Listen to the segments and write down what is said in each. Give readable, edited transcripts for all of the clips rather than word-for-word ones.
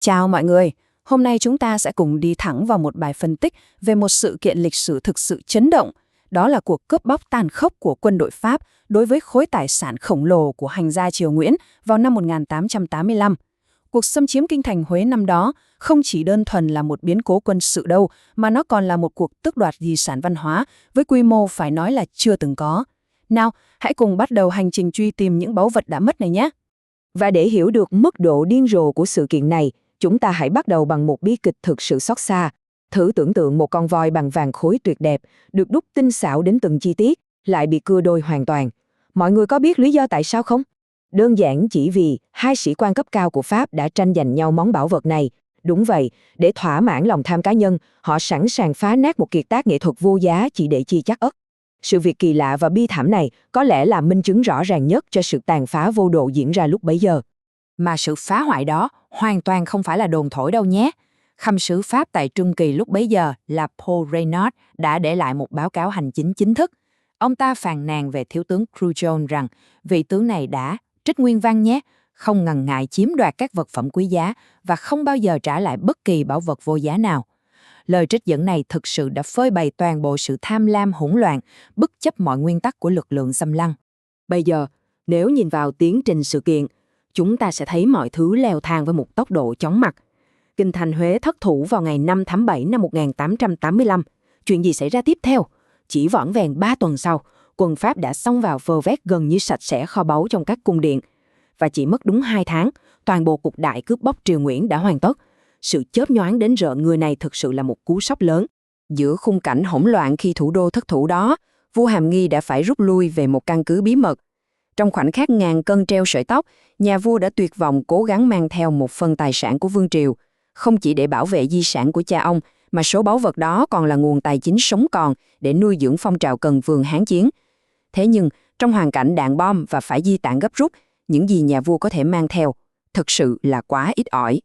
Chào mọi người, hôm nay chúng ta sẽ cùng đi thẳng vào một bài phân tích về một sự kiện lịch sử thực sự chấn động. Đó là cuộc cướp bóc tàn khốc của quân đội Pháp đối với khối tài sản khổng lồ của hành gia Triều Nguyễn vào năm 1885. Cuộc xâm chiếm kinh thành Huế năm đó không chỉ đơn thuần là một biến cố quân sự đâu, mà nó còn là một cuộc tước đoạt di sản văn hóa với quy mô phải nói là chưa từng có. Nào, hãy cùng bắt đầu hành trình truy tìm những báu vật đã mất này nhé. Và để hiểu được mức độ điên rồ của sự kiện này, chúng ta hãy bắt đầu bằng một bi kịch thực sự xót xa. Thử tưởng tượng một con voi bằng vàng khối tuyệt đẹp, được đúc tinh xảo đến từng chi tiết, lại bị cưa đôi hoàn toàn. Mọi người có biết lý do tại sao không? Đơn giản chỉ vì hai sĩ quan cấp cao của Pháp đã tranh giành nhau món bảo vật này. Đúng vậy, để thỏa mãn lòng tham cá nhân, họ sẵn sàng phá nát một kiệt tác nghệ thuật vô giá chỉ để chi chắc ất. Sự việc kỳ lạ và bi thảm này có lẽ là minh chứng rõ ràng nhất cho sự tàn phá vô độ diễn ra lúc bấy giờ. Mà sự phá hoại đó hoàn toàn không phải là đồn thổi đâu nhé. Khâm sứ Pháp tại Trung Kỳ lúc bấy giờ là Paul Reynaud đã để lại một báo cáo hành chính chính thức. Ông ta phàn nàn về thiếu tướng Cruchon rằng vị tướng này đã, trích nguyên văn nhé, không ngần ngại chiếm đoạt các vật phẩm quý giá và không bao giờ trả lại bất kỳ bảo vật vô giá nào. Lời trích dẫn này thực sự đã phơi bày toàn bộ sự tham lam hỗn loạn, bất chấp mọi nguyên tắc của lực lượng xâm lăng. Bây giờ, nếu nhìn vào tiến trình sự kiện, chúng ta sẽ thấy mọi thứ leo thang với một tốc độ chóng mặt. Kinh thành Huế thất thủ vào ngày 5 tháng 7 năm 1885. Chuyện gì xảy ra tiếp theo? Chỉ vỏn vẹn 3 tuần sau, quân Pháp đã xông vào vơ vét gần như sạch sẽ kho báu trong các cung điện. Và chỉ mất đúng 2 tháng, toàn bộ cuộc đại cướp bóc Triều Nguyễn đã hoàn tất. Sự chớp nhoáng đến rợn người này thực sự là một cú sốc lớn. Giữa khung cảnh hỗn loạn khi thủ đô thất thủ đó, vua Hàm Nghi đã phải rút lui về một căn cứ bí mật. Trong khoảnh khắc ngàn cân treo sợi tóc, nhà vua đã tuyệt vọng cố gắng mang theo một phần tài sản của vương triều, không chỉ để bảo vệ di sản của cha ông, mà số báu vật đó còn là nguồn tài chính sống còn để nuôi dưỡng phong trào cần vương hán chiến. Thế nhưng, trong hoàn cảnh đạn bom và phải di tản gấp rút, những gì nhà vua có thể mang theo thực sự là quá ít ỏi.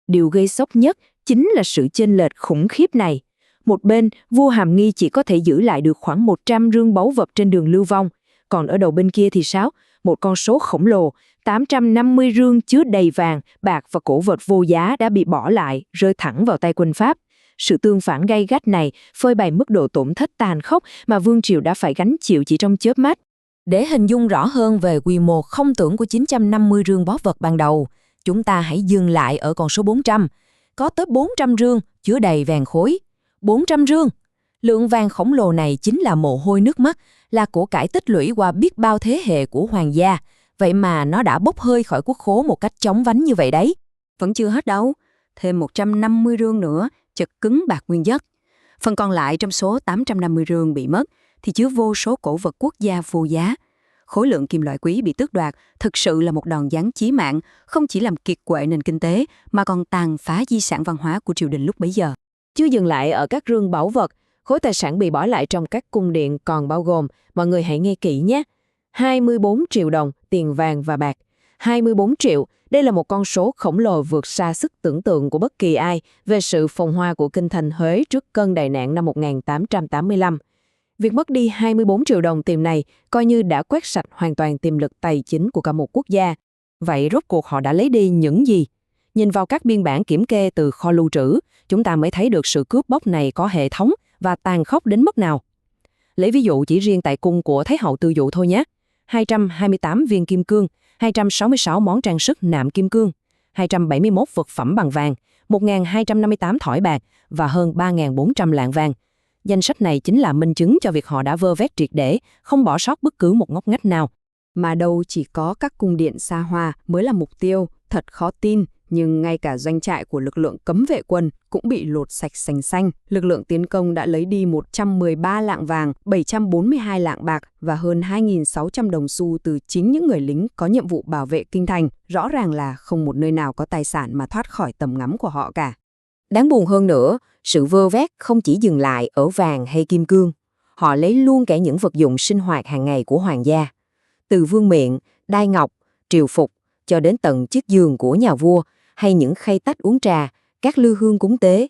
Điều gây sốc nhất chính là sự chênh lệch khủng khiếp này. Một bên, vua Hàm Nghi chỉ có thể giữ lại được khoảng 100 rương báu vật trên đường lưu vong. Còn ở đầu bên kia thì sao? Một con số khổng lồ, 850 rương chứa đầy vàng, bạc và cổ vật vô giá đã bị bỏ lại, rơi thẳng vào tay quân Pháp. Sự tương phản gay gắt này phơi bày mức độ tổn thất tàn khốc mà vương triều đã phải gánh chịu chỉ trong chớp mắt. Để hình dung rõ hơn về quy mô không tưởng của 950 rương báu vật ban đầu, chúng ta hãy dừng lại ở con số 400. Có tới 400 rương chứa đầy vàng khối. 400 rương! Lượng vàng khổng lồ này chính là mồ hôi nước mắt, là của cải tích lũy qua biết bao thế hệ của hoàng gia. Vậy mà nó đã bốc hơi khỏi quốc khố một cách chóng vánh như vậy đấy. Vẫn chưa hết đâu, thêm 150 rương nữa, chật cứng bạc nguyên chất. Phần còn lại trong số 850 rương bị mất thì chứa vô số cổ vật quốc gia vô giá. Khối lượng kim loại quý bị tước đoạt thực sự là một đòn giáng chí mạng, không chỉ làm kiệt quệ nền kinh tế mà còn tàn phá di sản văn hóa của triều đình lúc bấy giờ. Chưa dừng lại ở các rương báu vật, khối tài sản bị bỏ lại trong các cung điện còn bao gồm, mọi người hãy nghe kỹ nhé, 24 triệu đồng tiền vàng và bạc. 24 triệu, đây là một con số khổng lồ vượt xa sức tưởng tượng của bất kỳ ai về sự phồn hoa của kinh thành Huế trước cơn đại nạn năm 1885. Việc mất đi 24 triệu đồng tiền này coi như đã quét sạch hoàn toàn tiềm lực tài chính của cả một quốc gia. Vậy rốt cuộc họ đã lấy đi những gì? Nhìn vào các biên bản kiểm kê từ kho lưu trữ, chúng ta mới thấy được sự cướp bóc này có hệ thống và tàn khốc đến mức nào. Lấy ví dụ chỉ riêng tại cung của Thái hậu Tư Dụ thôi nhé. 228 viên kim cương, 266 món trang sức nạm kim cương, 271 vật phẩm bằng vàng, 1.258 thỏi bạc và hơn 3.400 lạng vàng. Danh sách này chính là minh chứng cho việc họ đã vơ vét triệt để, không bỏ sót bất cứ một ngóc ngách nào. Mà đâu chỉ có các cung điện xa hoa mới là mục tiêu, thật khó tin. Nhưng ngay cả doanh trại của lực lượng cấm vệ quân cũng bị lột sạch sành xanh. Lực lượng tiến công đã lấy đi 113 lạng vàng, 742 lạng bạc và hơn 2.600 đồng xu từ chính những người lính có nhiệm vụ bảo vệ kinh thành. Rõ ràng là không một nơi nào có tài sản mà thoát khỏi tầm ngắm của họ cả. Đáng buồn hơn nữa, sự vơ vét không chỉ dừng lại ở vàng hay kim cương. Họ lấy luôn cả những vật dụng sinh hoạt hàng ngày của hoàng gia. Từ vương miện, đai ngọc, triều phục, cho đến tận chiếc giường của nhà vua, hay những khay tách uống trà, các lư hương cúng tế.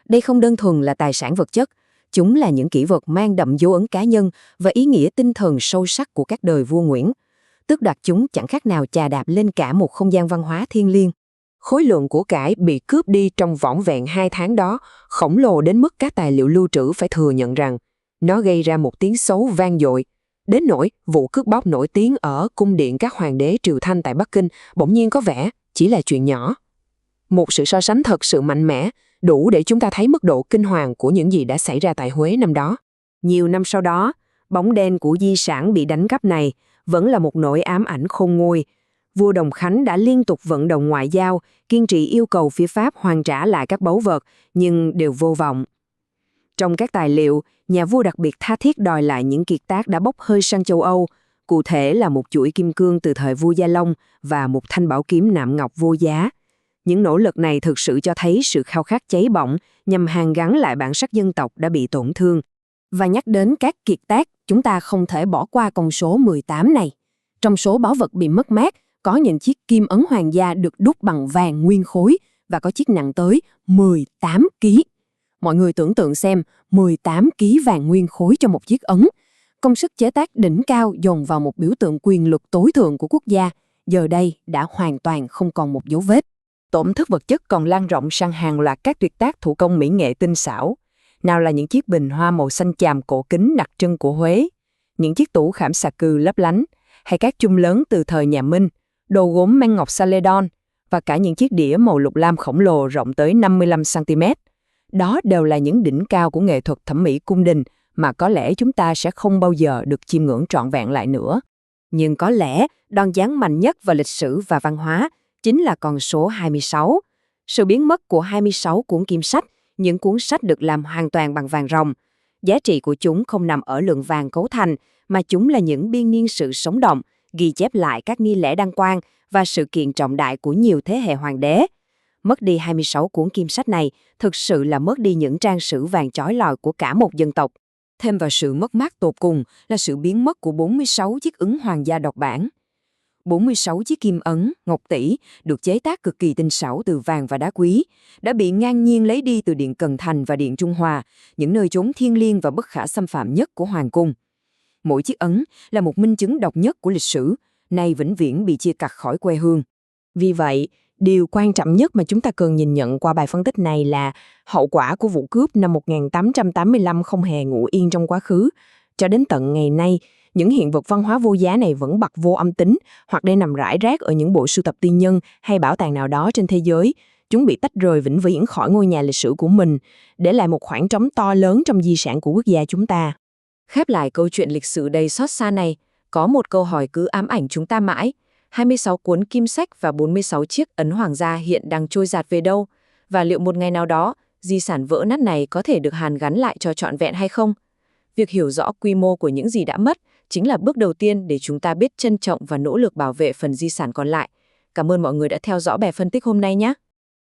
Đây không đơn thuần là tài sản vật chất, chúng là những kỷ vật mang đậm dấu ấn cá nhân và ý nghĩa tinh thần sâu sắc của các đời vua Nguyễn. Tước đoạt chúng chẳng khác nào chà đạp lên cả một không gian văn hóa thiêng liêng. Khối lượng của cải bị cướp đi trong vỏn vẹn 2 tháng đó khổng lồ đến mức các tài liệu lưu trữ phải thừa nhận rằng nó gây ra một tiếng xấu vang dội. Đến nỗi vụ cướp bóc nổi tiếng ở cung điện các hoàng đế Triều Thanh tại Bắc Kinh bỗng nhiên có vẻ chỉ là chuyện nhỏ. Một sự so sánh thật sự mạnh mẽ, đủ để chúng ta thấy mức độ kinh hoàng của những gì đã xảy ra tại Huế năm đó. Nhiều năm sau đó, bóng đen của di sản bị đánh cắp này vẫn là một nỗi ám ảnh khôn nguôi. Vua Đồng Khánh đã liên tục vận động ngoại giao, kiên trì yêu cầu phía Pháp hoàn trả lại các báu vật, nhưng đều vô vọng. Trong các tài liệu, nhà vua đặc biệt tha thiết đòi lại những kiệt tác đã bốc hơi sang châu Âu, cụ thể là một chuỗi kim cương từ thời vua Gia Long và một thanh bảo kiếm nạm ngọc vô giá. Những nỗ lực này thực sự cho thấy sự khao khát cháy bỏng nhằm hàn gắn lại bản sắc dân tộc đã bị tổn thương. Và nhắc đến các kiệt tác, chúng ta không thể bỏ qua con số 18 này. Trong số báu vật bị mất mát, có những chiếc kim ấn hoàng gia được đúc bằng vàng nguyên khối và có chiếc nặng tới 18 kg. Mọi người tưởng tượng xem, 18 kg vàng nguyên khối cho một chiếc ấn. Công sức chế tác đỉnh cao dồn vào một biểu tượng quyền lực tối thượng của quốc gia, giờ đây đã hoàn toàn không còn một dấu vết. Tổn thất vật chất còn lan rộng sang hàng loạt các tuyệt tác thủ công mỹ nghệ tinh xảo. Nào là những chiếc bình hoa màu xanh chàm cổ kính đặc trưng của Huế, những chiếc tủ khảm xà cừ lấp lánh, hay các chum lớn từ thời nhà Minh, đồ gốm mang ngọc Saledon và cả những chiếc đĩa màu lục lam khổng lồ rộng tới 55 cm. Đó đều là những đỉnh cao của nghệ thuật thẩm mỹ cung đình mà có lẽ chúng ta sẽ không bao giờ được chiêm ngưỡng trọn vẹn lại nữa. Nhưng có lẽ đòn giáng mạnh nhất vào lịch sử và văn hóa chính là con số 26. Sự biến mất của 26 cuốn kim sách, những cuốn sách được làm hoàn toàn bằng vàng ròng. Giá trị của chúng không nằm ở lượng vàng cấu thành, mà chúng là những biên niên sự sống động, ghi chép lại các nghi lễ đăng quang và sự kiện trọng đại của nhiều thế hệ hoàng đế. Mất đi 26 cuốn kim sách này thực sự là mất đi những trang sử vàng chói lọi của cả một dân tộc. Thêm vào sự mất mát tột cùng là sự biến mất của 46 chiếc ấn hoàng gia độc bản. 46 chiếc kim ấn, ngọc tỷ được chế tác cực kỳ tinh xảo từ vàng và đá quý, đã bị ngang nhiên lấy đi từ Điện Cần Thành và Điện Trung Hòa, những nơi chốn thiêng liêng và bất khả xâm phạm nhất của hoàng cung. Mỗi chiếc ấn là một minh chứng độc nhất của lịch sử, nay vĩnh viễn bị chia cắt khỏi quê hương. Vì vậy, điều quan trọng nhất mà chúng ta cần nhìn nhận qua bài phân tích này là hậu quả của vụ cướp năm 1885 không hề ngủ yên trong quá khứ. Cho đến tận ngày nay, những hiện vật văn hóa vô giá này vẫn bặt vô âm tín hoặc đang nằm rải rác ở những bộ sưu tập tư nhân hay bảo tàng nào đó trên thế giới. Chúng bị tách rời vĩnh viễn khỏi ngôi nhà lịch sử của mình, để lại một khoảng trống to lớn trong di sản của quốc gia chúng ta. Khép lại câu chuyện lịch sử đầy xót xa này, có một câu hỏi cứ ám ảnh chúng ta mãi. 26 cuốn kim sách và 46 chiếc ấn hoàng gia hiện đang trôi dạt về đâu? Và liệu một ngày nào đó, di sản vỡ nát này có thể được hàn gắn lại cho trọn vẹn hay không? Việc hiểu rõ quy mô của những gì đã mất chính là bước đầu tiên để chúng ta biết trân trọng và nỗ lực bảo vệ phần di sản còn lại. Cảm ơn mọi người đã theo dõi bài phân tích hôm nay nhé!